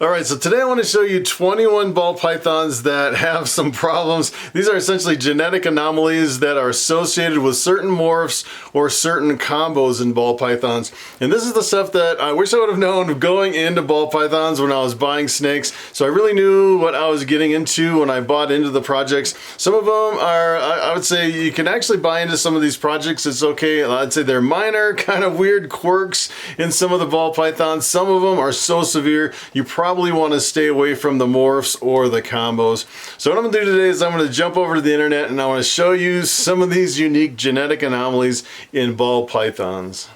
Alright, so today I want to show you 21 ball pythons that have some problems. These are essentially genetic anomalies that are associated with certain morphs or certain combos in ball pythons. And this is the stuff that I wish I would have known going into ball pythons when I was buying snakes. So I really knew what I was getting into when I bought into the projects. Some of them are, I would say you can actually buy into some of these projects. It's okay. I'd say they're minor, kind of weird quirks in some of the ball pythons. Some of them are so severe, you probably want to stay away from the morphs or the combos. So what I'm going to do today is I'm going to jump over to the internet and I want to show you some of these unique genetic anomalies in ball pythons.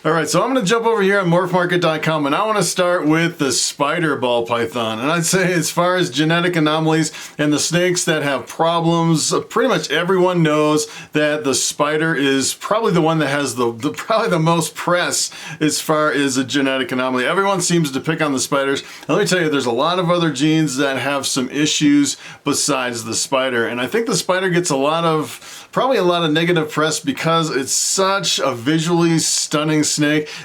Alright, so I'm going to jump over here on morphmarket.com and I want to start with the spider ball python. And I'd say as far as genetic anomalies and the snakes that have problems, pretty much everyone knows that the spider is probably the one that has probably the most press as far as a genetic anomaly. Everyone seems to pick on the spiders. And let me tell you, there's a lot of other genes that have some issues besides the spider. And I think the spider gets probably a lot of negative press because it's such a visually stunning snake.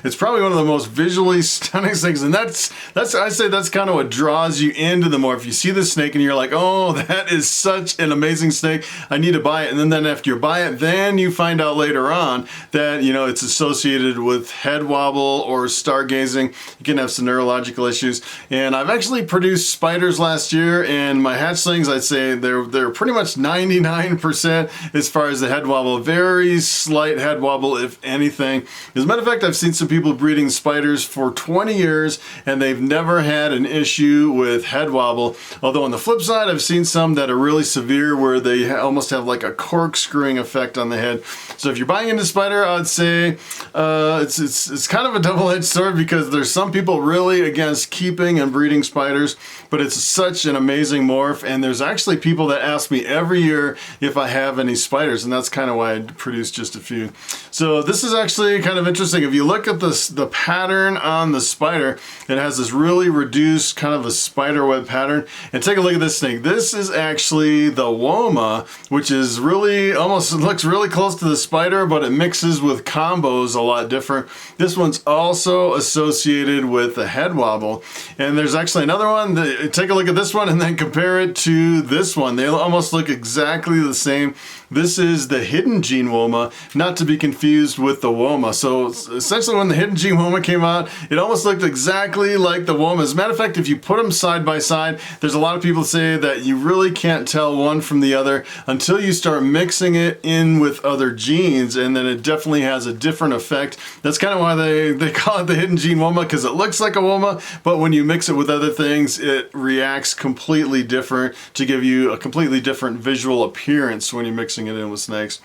It's probably one of the most visually stunning snakes, and that's I'd say that's kind of what draws you into the morph. You see the snake and you're like, oh, that is such an amazing snake, I need to buy it. And then after you buy it, then you find out later on that, you know, it's associated with head wobble or stargazing. You can have some neurological issues. And I've actually produced spiders last year, and my hatchlings, I'd say they're pretty much 99% as far as the head wobble. Very slight head wobble, if anything. As a matter of fact, I've seen some people breeding spiders for 20 years and they've never had an issue with head wobble. Although on the flip side, I've seen some that are really severe where they almost have like a corkscrewing effect on the head. So if you're buying into spider, I'd say it's kind of a double-edged sword because there's some people really against keeping and breeding spiders, but it's such an amazing morph. And there's actually people that ask me every year if I have any spiders, and that's kind of why I produced just a few. So this is actually kind of interesting. If you look at the pattern on the spider, it has this really reduced kind of a spider web pattern. And take a look at this snake. This is actually the Woma, which is really almost looks really close to the spider, but it mixes with combos a lot different. This one's also associated with the head wobble. And there's actually another one. Take a look at this one and then compare it to this one. They almost look exactly the same. This is the hidden gene Woma, not to be confused with the Woma. So essentially when the hidden gene Woma came out, it almost looked exactly like the Woma. As a matter of fact, if you put them side by side, there's a lot of people say that you really can't tell one from the other until you start mixing it in with other genes, and then it definitely has a different effect. That's kind of why they call it the hidden gene Woma, because it looks like a Woma, but when you mix it with other things, it reacts completely different to give you a completely different visual appearance when you're mixing it in with snakes.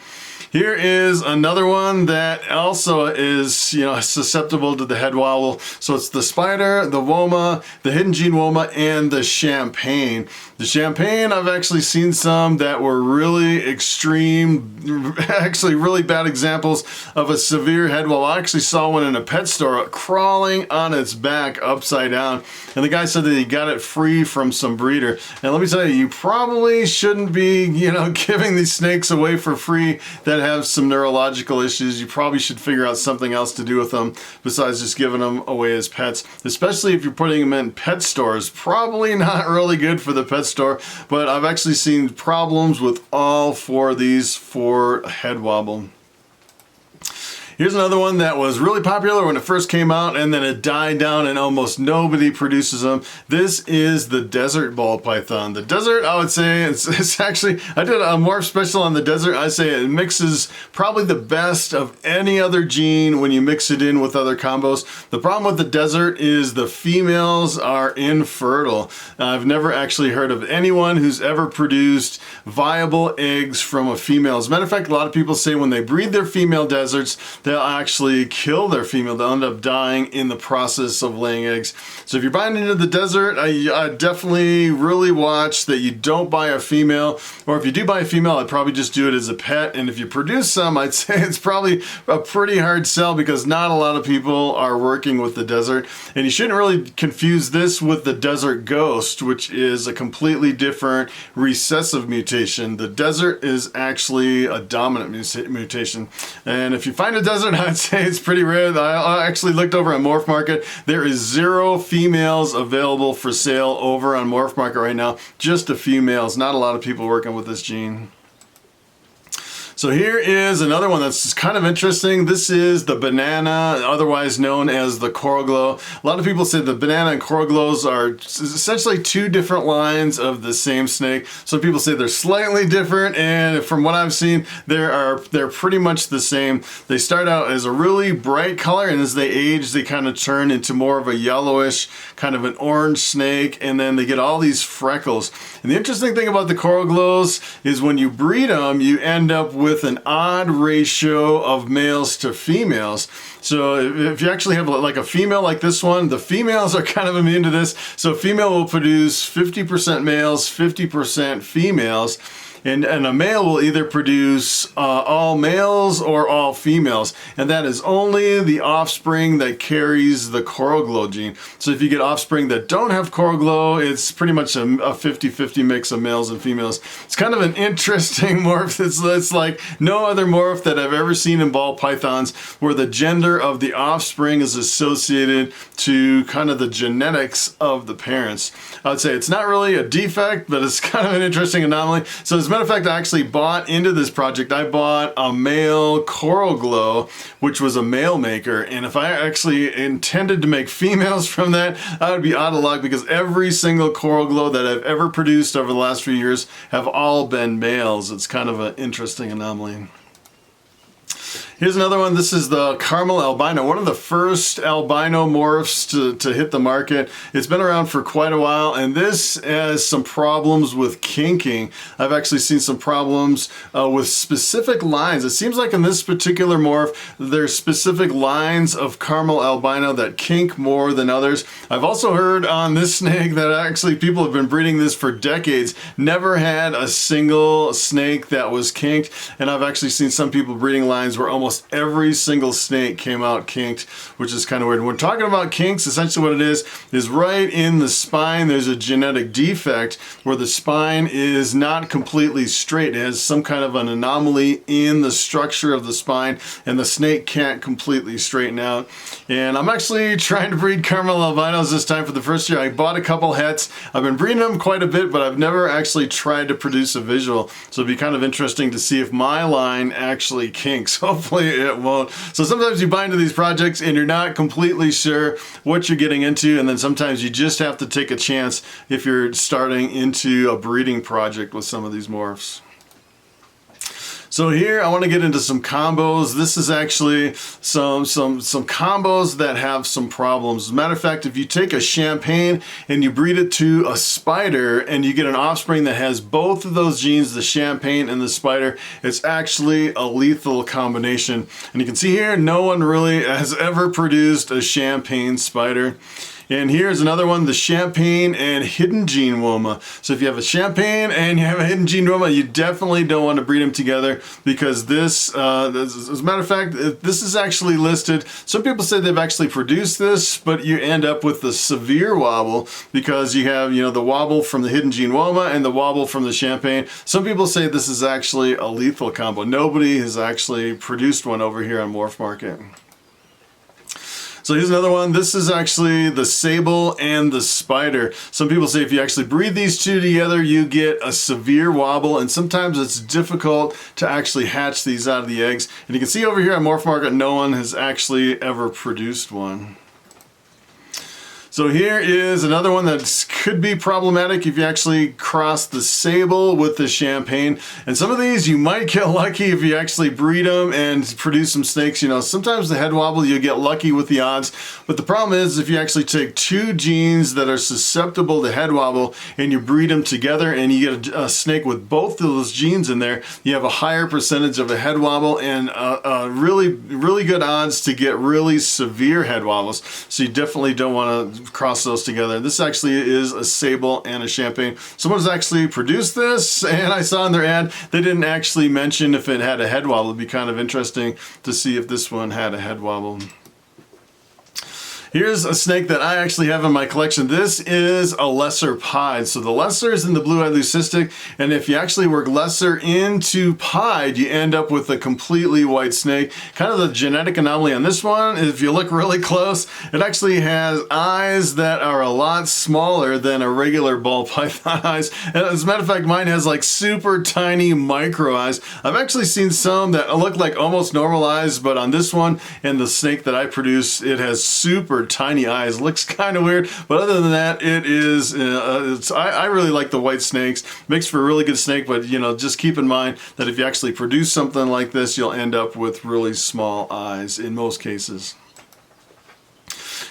Here is another one that also is, you know, susceptible to the head wobble. So it's the spider, the Woma, the hidden gene Woma, and the champagne. The champagne, I've actually seen some that were really extreme, actually really bad examples of a severe head wobble. I actually saw one in a pet store crawling on its back upside down, and the guy said that he got it free from some breeder. And let me tell you, you probably shouldn't be, you know, giving these snakes away for free that have some neurological issues. You probably should figure out something else to do with them besides just giving them away as pets, especially if you're putting them in pet stores. Probably not really good for the pet store, but I've actually seen problems with all four of these for head wobble. Here's another one that was really popular when it first came out, and then it died down and almost nobody produces them. This is the desert ball python. The desert, I would say, it's actually, I did a morph special on the desert. I say it mixes probably the best of any other gene when you mix it in with other combos. The problem with the desert is the females are infertile. I've never actually heard of anyone who's ever produced viable eggs from a female. As a matter of fact, a lot of people say when they breed their female deserts, they'll actually kill their female. They'll end up dying in the process of laying eggs. So if you're buying into the desert, I definitely really watch that you don't buy a female, or if you do buy a female, I'd probably just do it as a pet. And if you produce some, I'd say it's probably a pretty hard sell because not a lot of people are working with the desert. And you shouldn't really confuse this with the desert ghost, which is a completely different recessive mutation. The desert is actually a dominant mutation. And if you find a desert present, I'd say it's pretty rare. I actually looked over at Morphmarket. There is 0 females available for sale over on Morphmarket right now. Just a few males. Not a lot of people working with this gene. So here is another one that's kind of interesting. This is the banana, otherwise known as the coral glow. A lot of people say the banana and coral glows are essentially 2 different lines of the same snake. Some people say they're slightly different, and from what I've seen, they're pretty much the same. They start out as a really bright color, and as they age, they kind of turn into more of a yellowish, kind of an orange snake, and then they get all these freckles. And the interesting thing about the coral glows is when you breed them, you end up with an odd ratio of males to females. So if you actually have like a female like this one, the females are kind of immune to this. So female will produce 50% males, 50% females. And a male will either produce all males or all females. And that is only the offspring that carries the coral glow gene. So if you get offspring that don't have coral glow, it's pretty much a 50-50 mix of males and females. It's kind of an interesting morph. It's like no other morph that I've ever seen in ball pythons where the gender of the offspring is associated to kind of the genetics of the parents. I would say it's not really a defect, but it's kind of an interesting anomaly. So as a matter of fact, I actually bought into this project. I bought a male coral glow, which was a male maker. And if I actually intended to make females from that, I would be out of luck because every single coral glow that I've ever produced over the last few years have all been males. It's kind of an interesting anomaly. Here's another one. This is the caramel albino, one of the first albino morphs to hit the market. It's been around for quite a while, and this has some problems with kinking. I've actually seen some problems with specific lines. It seems like in this particular morph, there's specific lines of caramel albino that kink more than others. I've also heard on this snake that actually people have been breeding this for decades, never had a single snake that was kinked, and I've actually seen some people breeding lines where almost every single snake came out kinked, which is kind of weird. When we're talking about kinks, essentially what it is right in the spine, there's a genetic defect where the spine is not completely straight. It has some kind of an anomaly in the structure of the spine, and the snake can't completely straighten out. And I'm actually trying to breed caramel albinos this time for the first year. I bought a couple hets. I've been breeding them quite a bit, but I've never actually tried to produce a visual. So it'd be kind of interesting to see if my line actually kinks. Hopefully it won't. So sometimes you buy into these projects and you're not completely sure what you're getting into, and then sometimes you just have to take a chance if you're starting into a breeding project with some of these morphs. So here I want to get into some combos. This is actually some combos that have some problems. As a matter of fact, if you take a champagne and you breed it to a spider and you get an offspring that has both of those genes, the champagne and the spider, it's actually a lethal combination. And you can see here, no one really has ever produced a champagne spider. And here's another one, the champagne and hidden gene Woma. So if you have a champagne and you have a hidden gene Woma, you definitely don't want to breed them together because this, as a matter of fact, this is actually listed. Some people say they've actually produced this, but you end up with the severe wobble because you have, the wobble from the hidden gene Woma and the wobble from the champagne. Some people say this is actually a lethal combo. Nobody has actually produced one over here on Morphmarket. So here's another one. This is actually the Sable and the spider. Some people say if you actually breed these two together, you get a severe wobble, and sometimes it's difficult to actually hatch these out of the eggs. And you can see over here on Morphmarket, no one has actually ever produced one. So here is another one that could be problematic if you actually cross the Sable with the champagne. And some of these you might get lucky if you actually breed them and produce some snakes. Sometimes the head wobble, you get lucky with the odds. But the problem is if you actually take two genes that are susceptible to head wobble and you breed them together and you get a snake with both of those genes in there, you have a higher percentage of a head wobble and really good odds to get really severe head wobbles. So you definitely don't want to cross those together. This actually is a Sable and a champagne. Someone's actually produced this, and I saw in their ad they didn't actually mention if it had a head wobble. It'd be kind of interesting to see if this one had a head wobble. Here's a snake that I actually have in my collection. This is a lesser pied. So the lesser is in the blue-eyed leucistic, and if you actually work lesser into pied, you end up with a completely white snake. Kind of the genetic anomaly on this one, if you look really close, it actually has eyes that are a lot smaller than a regular ball python eyes. And as a matter of fact, mine has like super tiny micro eyes. I've actually seen some that look like almost normal eyes, but on this one and the snake that I produce, it has super tiny eyes. Looks kind of weird, but other than that, it is. I really like the white snakes. Makes for a really good snake, but you know, just keep in mind that if you actually produce something like this, you'll end up with really small eyes in most cases.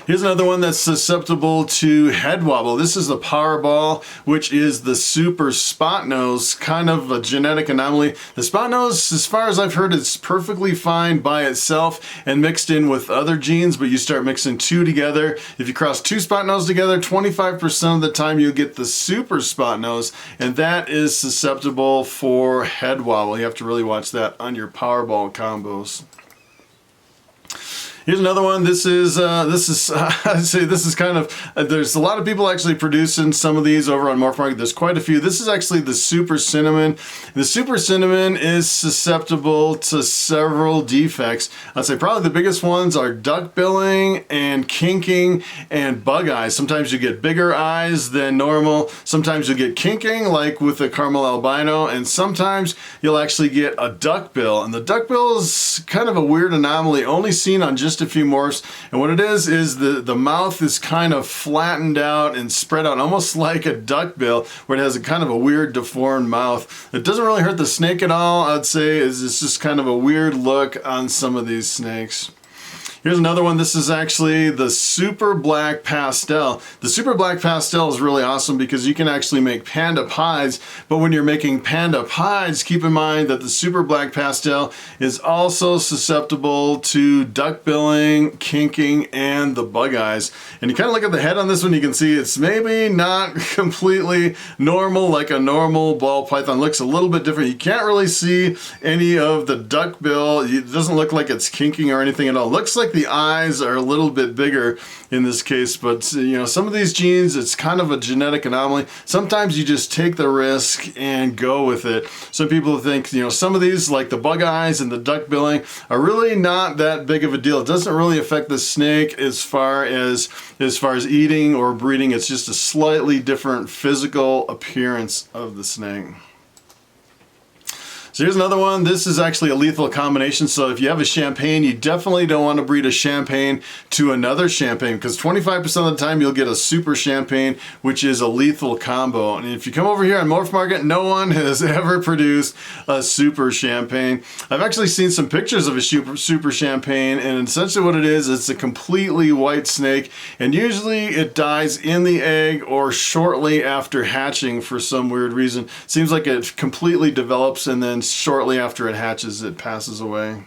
Here's another one that's susceptible to head wobble. This is the Powerball, which is the super spot nose, kind of a genetic anomaly. The spot nose, as far as I've heard, it's perfectly fine by itself and mixed in with other genes, but you start mixing two together. If you cross two spot nose together, 25% of the time you'll get the super spot nose, and that is susceptible for head wobble. You have to really watch that on your Powerball combos. Here's another one. This is I'd say this is kind of, there's a lot of people actually producing some of these over on Morphmarket. There's quite a few. This is actually the Super Cinnamon. The Super Cinnamon is susceptible to several defects. I'd say probably the biggest ones are duck billing and kinking and bug eyes. Sometimes you get bigger eyes than normal. Sometimes you get kinking, like with the caramel albino, and sometimes you'll actually get a duck bill. And the duck bill is kind of a weird anomaly, only seen on just a few morphs, and what it is the mouth is kind of flattened out and spread out almost like a duck bill, where it has a kind of a weird deformed mouth. It doesn't really hurt the snake at all. I'd say it's just kind of a weird look on some of these snakes. Here's another one. This is actually the Super Black Pastel. The Super Black Pastel is really awesome because you can actually make panda pies, but when you're making panda pies, keep in mind that the Super Black Pastel is also susceptible to duck billing, kinking, and the bug eyes. And you kind of look at the head on this one, you can see it's maybe not completely normal like a normal ball python. It looks a little bit different. You can't really see any of the duck bill. It doesn't look like it's kinking or anything at all. It looks like the eyes are a little bit bigger in this case, but you know, some of these genes, it's kind of a genetic anomaly. Sometimes you just take the risk and go with it. Some people think, you know, some of these, like the bug eyes and the duck billing, are really not that big of a deal. It doesn't really affect the snake as far as eating or breeding. It's just a slightly different physical appearance of the snake. So here's another one. This is actually a lethal combination. So if you have a champagne, you definitely don't want to breed a champagne to another champagne, because 25% of the time you'll get a super champagne, which is a lethal combo. And if you come over here on Morphmarket, no one has ever produced a super champagne. I've actually seen some pictures of a super champagne, and essentially what it is, it's a completely white snake, and usually it dies in the egg or shortly after hatching for some weird reason. Seems like it completely develops and then shortly after it hatches, it passes away.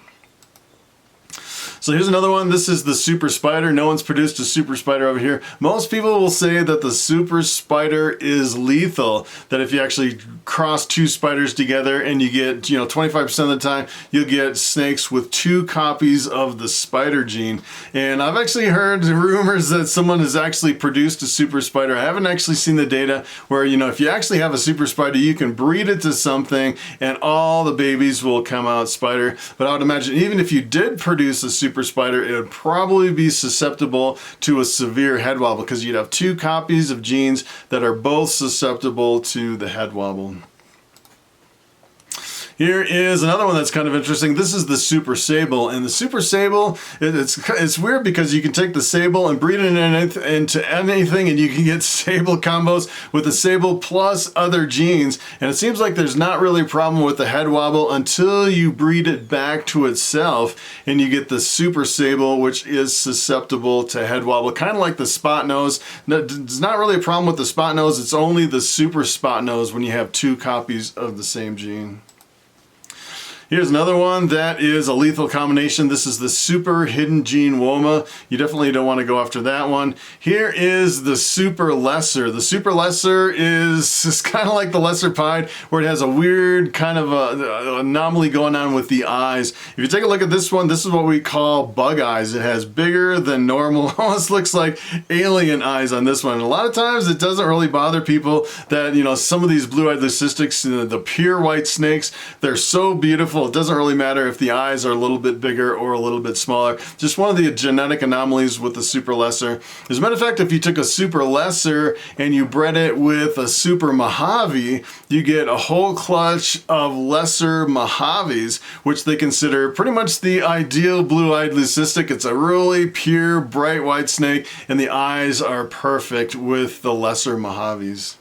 So here's another one. This is the Super Spider. No one's produced a Super Spider over here. Most people will say that the Super Spider is lethal, that if you actually cross two spiders together and you get, you know, 25% of the time, you'll get snakes with two copies of the spider gene. And I've actually heard rumors that someone has actually produced a Super Spider. I haven't actually seen the data where, you know, if you actually have a Super Spider, you can breed it to something and all the babies will come out spider. But I would imagine even if you did produce a Super Spider, it would probably be susceptible to a severe head wobble, because you'd have two copies of genes that are both susceptible to the head wobble. Here is another one that's kind of interesting. This is the Super Sable, and the Super Sable, it's weird because you can take the Sable and breed it into anything, and you can get Sable combos with the Sable plus other genes, and it seems like there's not really a problem with the head wobble until you breed it back to itself, and you get the Super Sable, which is susceptible to head wobble, kind of like the spot nose. There's not really a problem with the spot nose, it's only the super spot nose when you have two copies of the same gene. Here's another one that is a lethal combination. This is the Super Hidden Gene Woma. You definitely don't want to go after that one. Here is the Super Lesser. The Super Lesser is kind of like the Lesser Pied, where it has a weird kind of a anomaly going on with the eyes. If you take a look at this one, this is what we call bug eyes. It has bigger than normal, almost looks like alien eyes on this one. And a lot of times it doesn't really bother people that, you know, some of these blue-eyed leucistics, the pure white snakes, they're so beautiful. It doesn't really matter if the eyes are a little bit bigger or a little bit smaller. Just one of the genetic anomalies with the Super Lesser. As a matter of fact, if you took a Super Lesser and you bred it with a Super Mojave, you get a whole clutch of lesser Mojaves, which they consider pretty much the ideal blue-eyed leucistic. It's a really pure, bright white snake, and the eyes are perfect with the lesser Mojaves.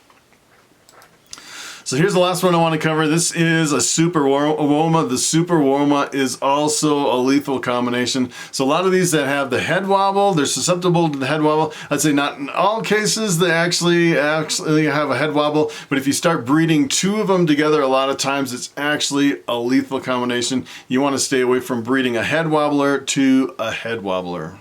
So here's the last one I want to cover. This is a Super Woma. The Super Woma is also a lethal combination. So a lot of these that have the head wobble, they're susceptible to the head wobble. I'd say not in all cases they actually have a head wobble, but if you start breeding two of them together, a lot of times it's actually a lethal combination. You want to stay away from breeding a head wobbler to a head wobbler.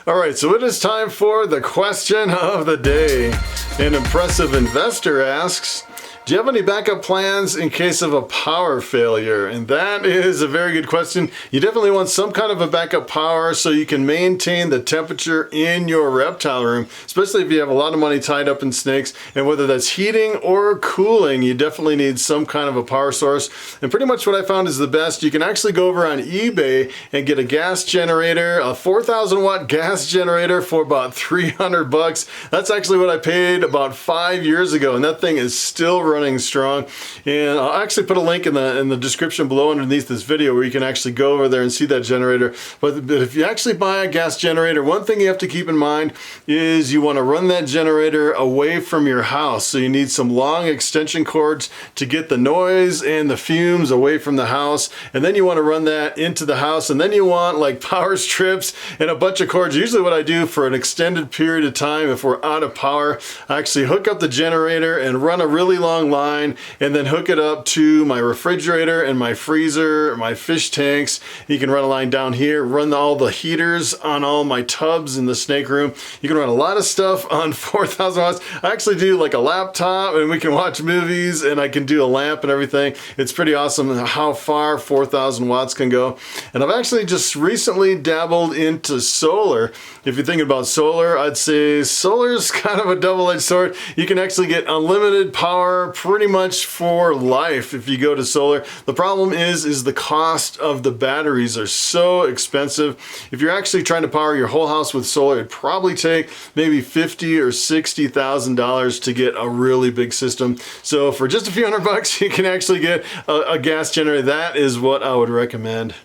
All right, so it is time for the question of the day. An impressive investor asks, do you have any backup plans in case of a power failure? And that is a very good question. You definitely want some kind of a backup power so you can maintain the temperature in your reptile room, especially if you have a lot of money tied up in snakes. And whether that's heating or cooling, you definitely need some kind of a power source. And pretty much what I found is the best. You can actually go over on eBay and get a gas generator, a 4,000 watt gas generator for about 300 bucks. That's actually what I paid about 5 years ago, and that thing is still running strong. And I'll actually put a link in the description below underneath this video where you can actually go over there and see that generator. But if you actually buy a gas generator, one thing you have to keep in mind is you want to run that generator away from your house. So you need some long extension cords to get the noise and the fumes away from the house. And then you want to run that into the house. And then you want like power strips and a bunch of cords. Usually what I do for an extended period of time, if we're out of power, I actually hook up the generator and run a really long line and then hook it up to my refrigerator and my freezer, my fish tanks. You can run a line down here, run all the heaters on all my tubs in the snake room. You can run a lot of stuff on 4,000 watts. I actually do like a laptop and we can watch movies and I can do a lamp and everything. It's pretty awesome how far 4,000 watts can go. And I've actually just recently dabbled into solar. If you're thinking about solar, I'd say solar is kind of a double-edged sword. You can actually get unlimited power pretty much for life if you go to solar. The problem is the cost of the batteries are so expensive. If you're actually trying to power your whole house with solar, it'd probably take maybe $50,000 or $60,000 to get a really big system. So for just a few hundred bucks, you can actually get a gas generator. That is what I would recommend.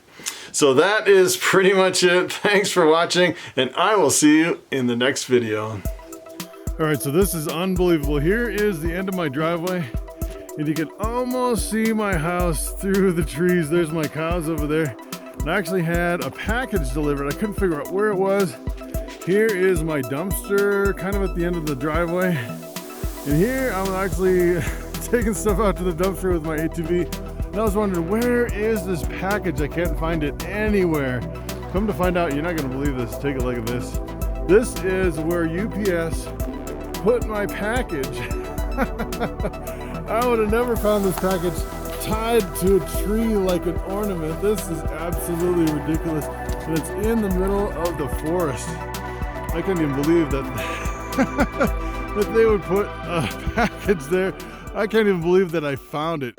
So that is pretty much it. Thanks for watching, and I will see you in the next video. All right, so this is unbelievable. Here is the end of my driveway, and you can almost see my house through the trees. There's my cows over there. And I actually had a package delivered. I couldn't figure out where it was. Here is my dumpster, kind of at the end of the driveway. And here I'm actually taking stuff out to the dumpster with my ATV. And I was wondering, where is this package? I can't find it anywhere. Come to find out, you're not gonna believe this. Take a look at this. This is where UPS put my package. I would have never found this package tied to a tree like an ornament. This is absolutely ridiculous. And it's in the middle of the forest. I couldn't even believe that, that they would put a package there. I can't even believe that I found it.